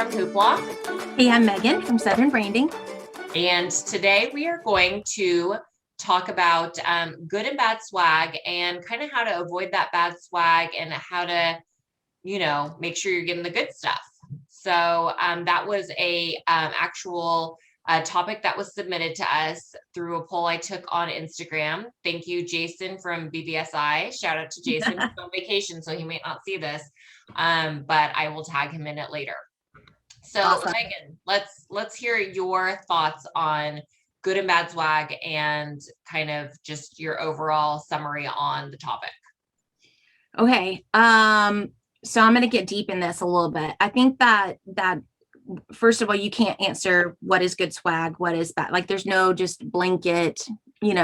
from Hoopla. Hey, I'm Megan from Southern Branding. And today we are going to talk about good and bad swag and kind of how to avoid that bad swag and how to, make sure you're getting the good stuff. So that was a actual topic that was submitted to us through a poll I took on Instagram. Thank you, Jason from BBSI. Shout out to Jason. He's on vacation, so he may not see this, but I will tag him in it later. So awesome. Megan, let's hear your thoughts on good and bad swag and kind of just your overall summary on the topic. Okay. So I'm going to get deep in this a little bit. I think that first of all, you can't answer what is good swag, what is bad. Like there's no just blanket,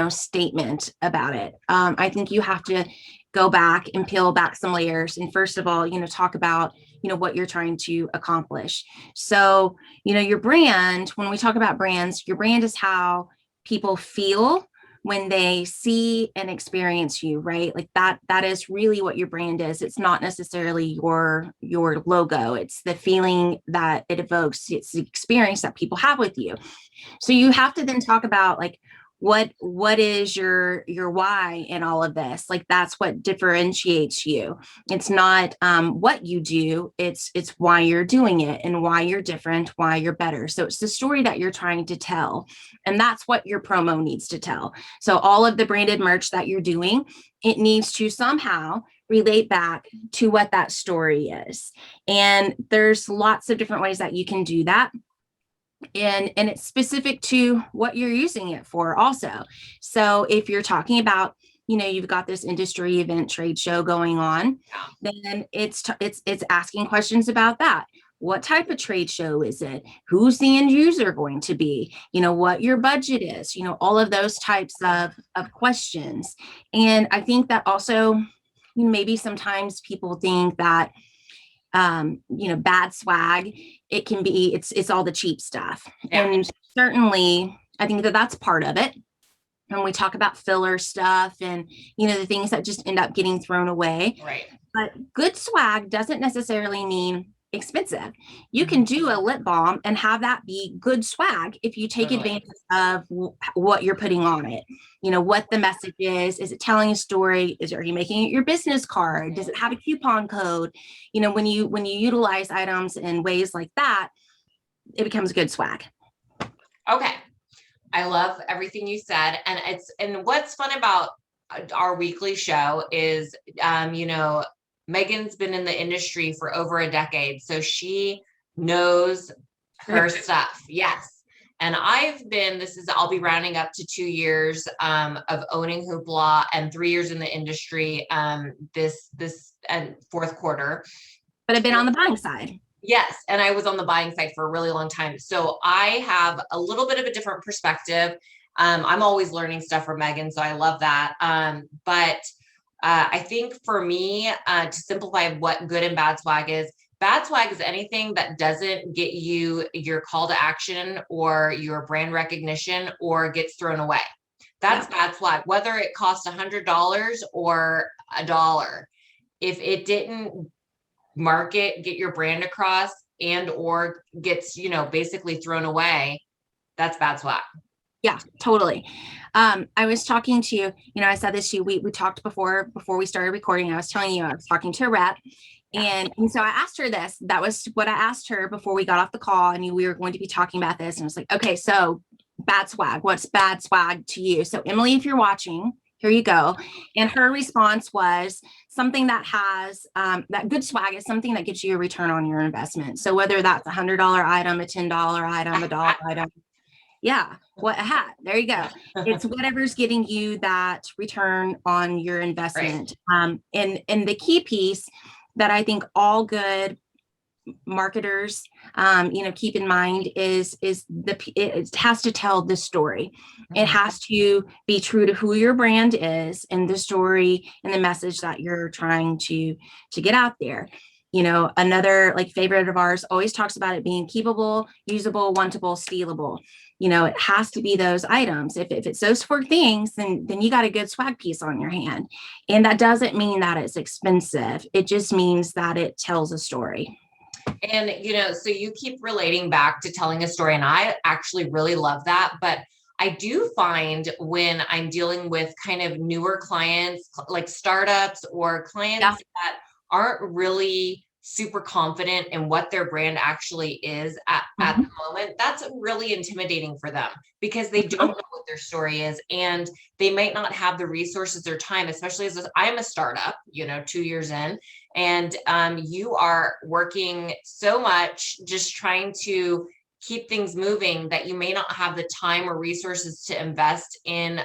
statement about it. I think you have to go back and peel back some layers. And first of all, talk about, what you're trying to accomplish. So, your brand, when we talk about brands, your brand is how people feel when they see and experience you, right? Like that is really what your brand is. It's not necessarily your logo. It's the feeling that it evokes. It's the experience that people have with you. So you have to then talk about like, what is your why in all of this? Like that's what differentiates you. It's not what you do, it's why you're doing it and why you're different, why you're better. So it's the story that you're trying to tell, and that's what your promo needs to tell. So all of the branded merch that you're doing, it needs to somehow relate back to what that story is. And there's lots of different ways that you can do that. And it's specific to what you're using it for also. So if you're talking about, you've got this industry event trade show going on, then it's asking questions about that. What type of trade show is it? Who's the end user going to be? What your budget is, all of those types of questions. And I think that also maybe sometimes people think that bad swag, it can be, it's all the cheap stuff. Yeah. And certainly I think that that's part of it. When we talk about filler stuff and, the things that just end up getting thrown away. Right. But good swag doesn't necessarily mean expensive. You can do a lip balm and have that be good swag if you take advantage of what you're putting on it. What the message is it telling a story? Are you making it your business card? Does it have a coupon code? When you utilize items in ways like that, it becomes good swag. Okay. I love everything you said. And what's fun about our weekly show is, Megan's been in the industry for over a decade, so she knows her stuff. Yes. And I'll be rounding up to 2 years of owning Hoopla and 3 years in the industry this and fourth quarter. But I've been on the buying side. Yes. And I was on the buying side for a really long time. So I have a little bit of a different perspective. I'm always learning stuff from Megan, so I love that. But I think for me, to simplify what good and bad swag is anything that doesn't get you your call to action or your brand recognition or gets thrown away. That's bad swag, whether it costs $100 or $1. If it didn't get your brand across and or gets, basically thrown away, that's bad swag. Yeah, totally. I was talking to you, I said this to you, we talked before we started recording. I was telling you, I was talking to a rep and so I asked her this. That was what I asked her before we got off the call. I knew we were going to be talking about this. And I was like, okay, so bad swag, what's bad swag to you? So Emily, if you're watching, here you go. And her response was something that has that good swag is something that gets you a return on your investment. So whether that's $100 item, a $10 item, a dollar item. Yeah, what a hat. There you go. It's whatever's getting you that return on your investment. Right. And the key piece that I think all good marketers, keep in mind is it has to tell the story. It has to be true to who your brand is and the story and the message that you're trying to get out there. Another favorite of ours always talks about it being keepable, usable, wantable, stealable. It has to be those items. If it's those 4 things, then you got a good swag piece on your hand. And that doesn't mean that it's expensive. It just means that it tells a story. And, so you keep relating back to telling a story, and I actually really love that. But I do find when I'm dealing with kind of newer clients, like startups or Yeah. clients that aren't really super confident in what their brand actually is at the Mhm. moment, that's really intimidating for them because they don't Mhm. know what their story is. And they might not have the resources or time, especially as I'm a startup, 2 years in, and you are working so much just trying to keep things moving that you may not have the time or resources to invest in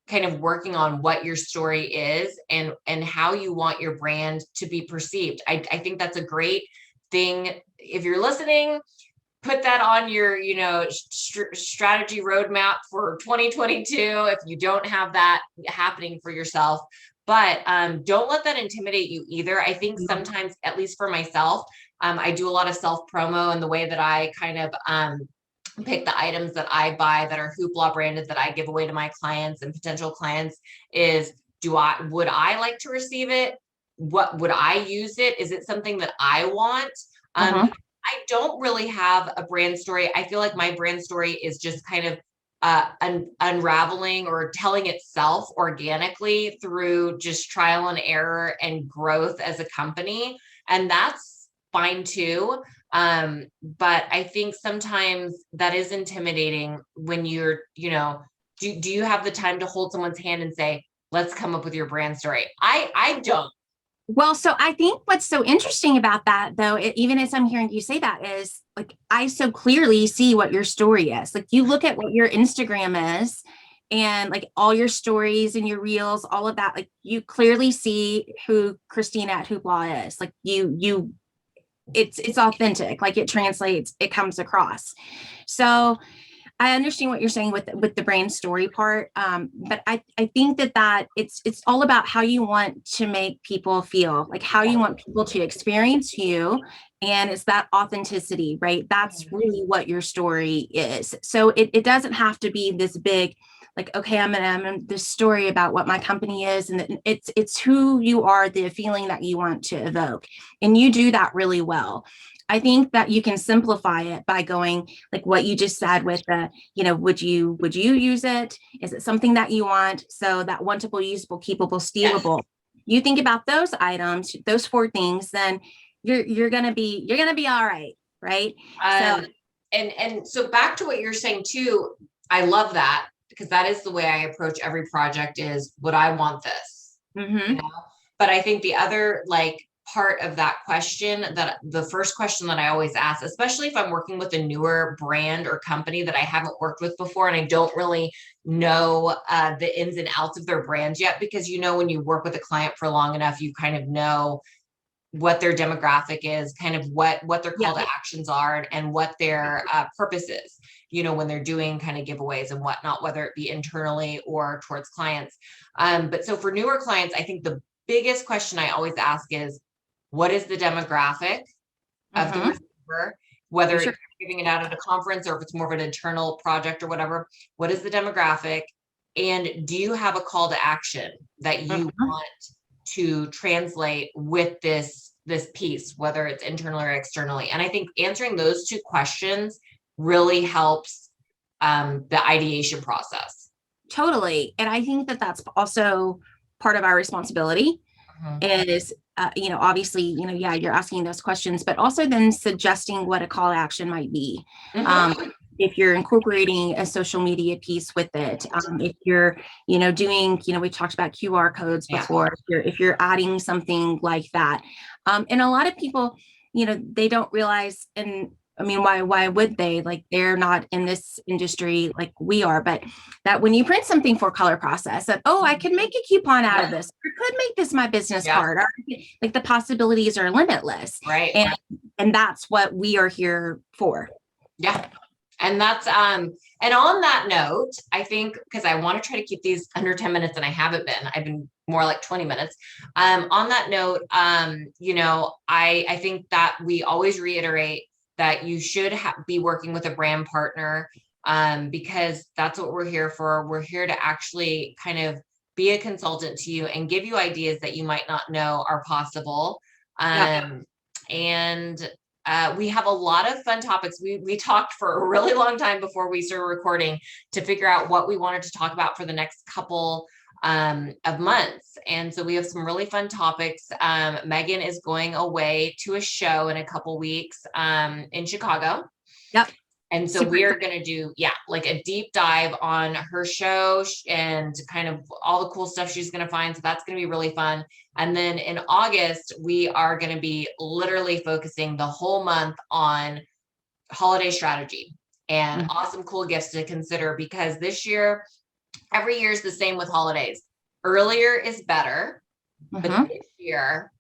kind of working on what your story is and how you want your brand to be perceived. I think that's a great thing. If you're listening, put that on your strategy roadmap for 2022 if you don't have that happening for yourself. But don't let that intimidate you either. I think sometimes, at least for myself, I do a lot of self promo, and the way that I kind of pick the items that I buy that are Hoopla branded that I give away to my clients and potential clients is, would I like to receive it? What would I use it? Is it something that I want? Uh-huh. I don't really have a brand story. I feel like my brand story is just kind of unraveling or telling itself organically through just trial and error and growth as a company. And that's fine too. But I think sometimes that is intimidating when do you have the time to hold someone's hand and say, let's come up with your brand story? I don't. Well, so I think what's so interesting about that, though, even as I'm hearing you say that, is like I so clearly see what your story is. Like you look at what your Instagram is, and like all your stories and your reels, all of that, like you clearly see who Christina at Hoopla is. Like it's authentic. Like it translates, it comes across. So I understand what you're saying with the brain story part, but I think that it's all about how you want to make people feel, like how you want people to experience you, and it's that authenticity, right? That's really what your story is. So it doesn't have to be this big, like okay, I'm this story about what my company is, and it's who you are, the feeling that you want to evoke, and you do that really well. I think that you can simplify it by going like what you just said with the, would you use it? Is it something that you want? So that wantable, usable, keepable, Yes. stealable. You think about those items, those four things, then you're gonna be all right, right? So Um, and so back to what you're saying too, I love that because that is the way I approach every project is, would I want this? You mhm, know? But I think the other part of that question, that the first question that I always ask, especially if I'm working with a newer brand or company that I haven't worked with before and I don't really know the ins and outs of their brand yet, because when you work with a client for long enough, you kind of know what their demographic is, kind of what their yeah, call to actions are, and what their purpose is, when they're doing kind of giveaways and whatnot, whether it be internally or towards clients. But so for newer clients, I think the biggest question I always ask is, what is the demographic of the mhm, receiver, whether for sure. it's giving it out at a conference or if it's more of an internal project or whatever? What is the demographic? And do you have a call to action that you Mhm. want to translate with this piece, whether it's internally or externally? And I think answering those two questions really helps the ideation process. Totally. And I think that that's also part of our responsibility Mhm. is obviously yeah, you're asking those questions, but also then suggesting what a call to action might be. Mhm. um, if you're incorporating a social media piece with it, if you're doing, we talked about QR codes Yeah. before, if you're adding something like that. And a lot of people, they don't realize, and I mean, why would they? Like they're not in this industry like we are, but that when you print something for color process, that oh, I could make a coupon out of Yep. this, or could make this my business Yep. card, or like the possibilities are limitless. Right. And that's what we are here for. Yeah. And that's and on that note, I think, because I want to try to keep these under 10 minutes, and I haven't been. I've been more like 20 minutes. On that note, I think that we always reiterate that you should be working with a brand partner, because that's what we're here for. We're here to actually kind of be a consultant to you and give you ideas that you might not know are possible. Yep. And we have a lot of fun topics. We talked for a really long time before we started recording to figure out what we wanted to talk about for the next couple of months. And so we have some really fun topics. Megan is going away to a show in a couple weeks in Chicago. Yep. And so we are going to do, like a deep dive on her show and kind of all the cool stuff she's going to find. So that's going to be really fun. And then in August, we are going to be literally focusing the whole month on holiday strategy and awesome, cool gifts to consider, because this year, every year is the same with holidays. Earlier is better, but this year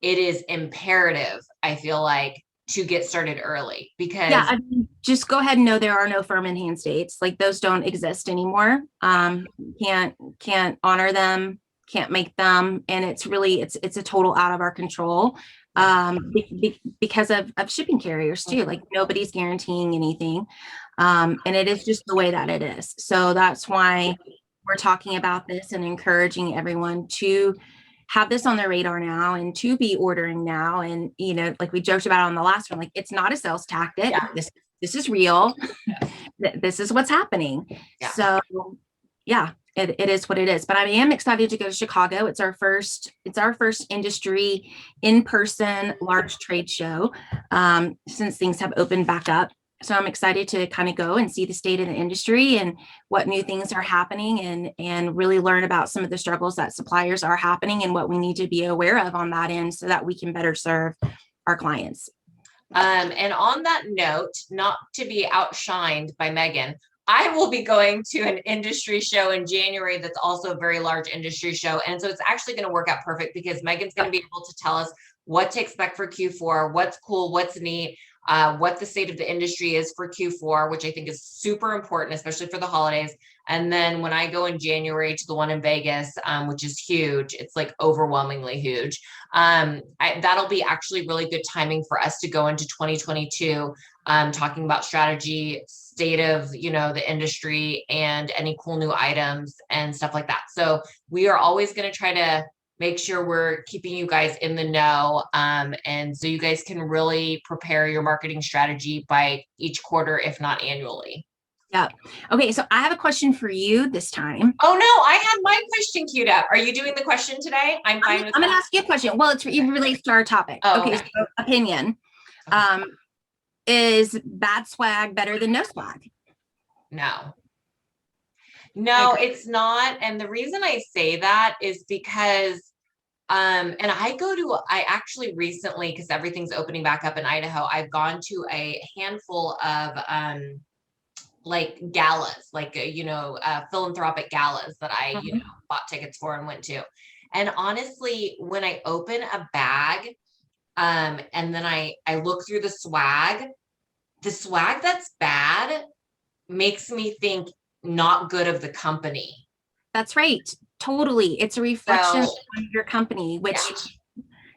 it is imperative, I feel like, to get started early, because I mean, just go ahead and know there are no firm in hand states. Like, those don't exist anymore. Can't honor them, can't make them, and it's a total out of our control, because of shipping carriers too. Like, nobody's guaranteeing anything, and it is just the way that it is. So that's why we're talking about this and encouraging everyone to have this on their radar now and to be ordering now. And, like we joked about on the last one, like, it's not a sales tactic. Yeah. This is real. This is what's happening. Yeah. So it is what it is. But I am excited to go to Chicago. It's our first industry in-person large trade show since things have opened back up. So I'm excited to kind of go and see the state of the industry and what new things are happening, and really learn about some of the struggles that suppliers are happening and what we need to be aware of on that end so that we can better serve our clients. And on that note, not to be outshined by Megan, I will be going to an industry show in January that's also a very large industry show. And so it's actually going to work out perfect, because Megan's going to be able to tell us what to expect for Q4, what's cool, what's neat, what the state of the industry is for Q4, which I think is super important, especially for the holidays. And then when I go in January to the one in Vegas, which is huge, it's like overwhelmingly huge. That'll be actually really good timing for us to go into 2022, talking about strategy, state of, the industry, and any cool new items and stuff like that. So we are always going to try to make sure we're keeping you guys in the know. And so you guys can really prepare your marketing strategy by each quarter, if not annually. Yeah. Okay. So I have a question for you this time. Oh no, I had my question queued up. Are you doing the question today? I'm fine with I'm going to ask you a question. Well, it relates to our topic. Oh, okay. So opinion. Is bad swag better than no swag? No, it's not. And the reason I say that is because and I actually recently, because everything's opening back up in Idaho, I've gone to a handful of like galas, like philanthropic galas that I bought tickets for and went to. And honestly, when I open a bag and then I look through the swag that's bad makes me think not good of the company. That's right. Totally. It's a reflection of your company, which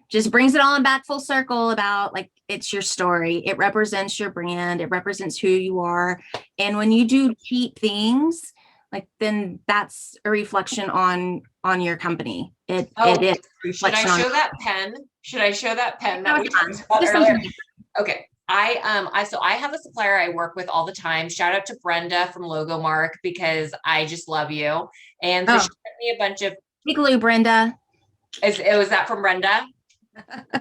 just brings it all back full circle about, like, it's your story. It represents your brand. It represents who you are. And when you do cheap things, like, then that's a reflection on your company. It is. Should I show that pen? Should I show that pen that we talked about earlier? Okay. So I have a supplier I work with all the time. Shout out to Brenda from Logo Mark, because I just love you. And so she sent me a bunch of Igloo, Brenda. Was that from Brenda?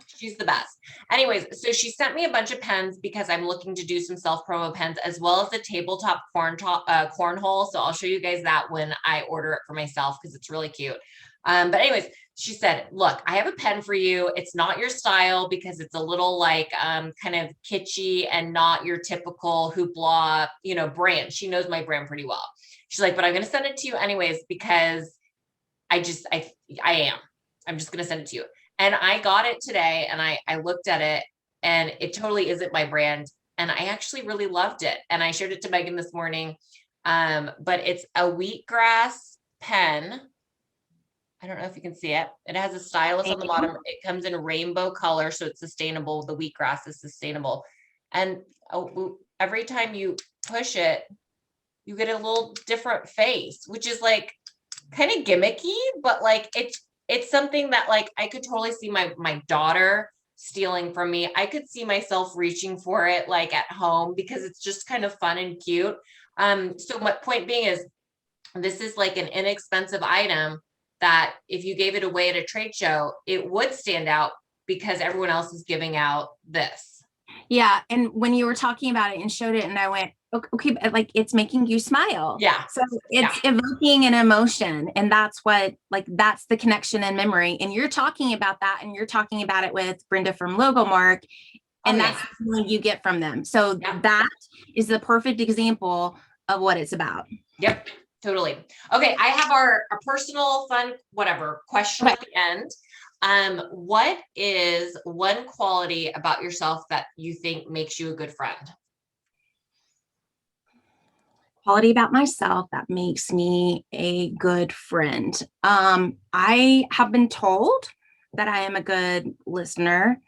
She's the best. Anyways, so she sent me a bunch of pens because I'm looking to do some self-promo pens, as well as the tabletop cornhole. So I'll show you guys that when I order it for myself, because it's really cute. But anyways, she said, look, I have a pen for you. It's not your style, because it's a little like kind of kitschy and not your typical hoopla, brand. She knows my brand pretty well. She's like, but I'm going to send it to you anyways, because I'm just going to send it to you. And I got it today, and I looked at it, and it totally isn't my brand. And I actually really loved it. And I showed it to Megan this morning. But it's a wheatgrass pen. I don't know if you can see it. It has a stylus on the bottom. It comes in rainbow color, so it's sustainable. The wheatgrass is sustainable. And every time you push it, you get a little different face, which is like kind of gimmicky, but like it's something that, like, I could totally see my daughter stealing from me. I could see myself reaching for it like at home because it's just kind of fun and cute. So my point being is this is like an inexpensive item that if you gave it away at a trade show, it would stand out because everyone else is giving out this. Yeah. And when you were talking about it and showed it, and I went, okay, but like it's making you smile. Yeah. So it's evoking an emotion. And that's what, like, that's the connection and memory. And you're talking about that, and you're talking about it with Brenda from Logo Mark. And that's the feeling you get from them. So that is the perfect example of what it's about. Yep. Totally. Okay. I have our personal fun, whatever question at the end. What is one quality about yourself that you think makes you a good friend? Quality about myself that makes me a good friend. I have been told that I am a good listener.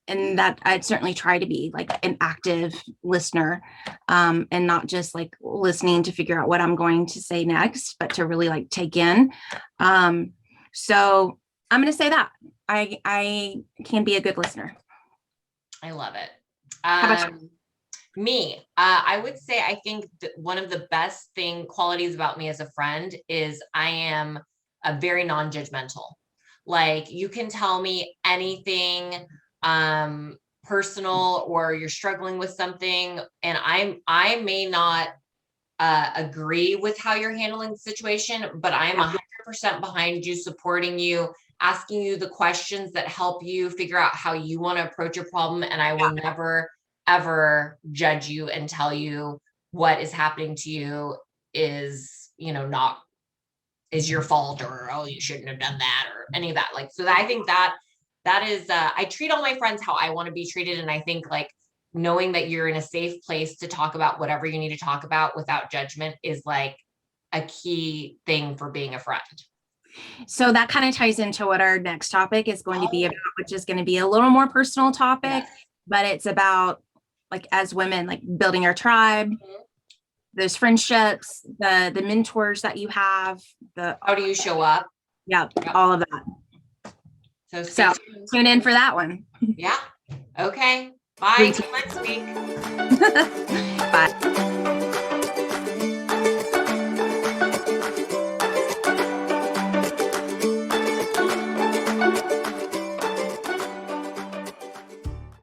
And that I'd certainly try to be like an active listener, and not just like listening to figure out what I'm going to say next, but to really like take in. So I'm going to say that I can be a good listener. I love it. How about you? Me, I would say I think that one of the best qualities about me as a friend is I am a very non-judgmental. Like you can tell me anything personal, or you're struggling with something, and I may not agree with how you're handling the situation, but I'm 100% behind you, supporting you, asking you the questions that help you figure out how you want to approach a problem. And I will never, ever judge you and tell you what is happening to you is, not is your fault, or, oh, you shouldn't have done that, or any of that. Like, so I think that is, I treat all my friends how I want to be treated. And I think like knowing that you're in a safe place to talk about whatever you need to talk about without judgment is like a key thing for being a friend. So that kind of ties into what our next topic is going to be about, which is going to be a little more personal topic, but it's about like as women, like building our tribe, those friendships, the mentors that you have, how do you show up? Yep. All of that. So tune in for that one. Yeah. Okay. Bye. Till next week. Bye.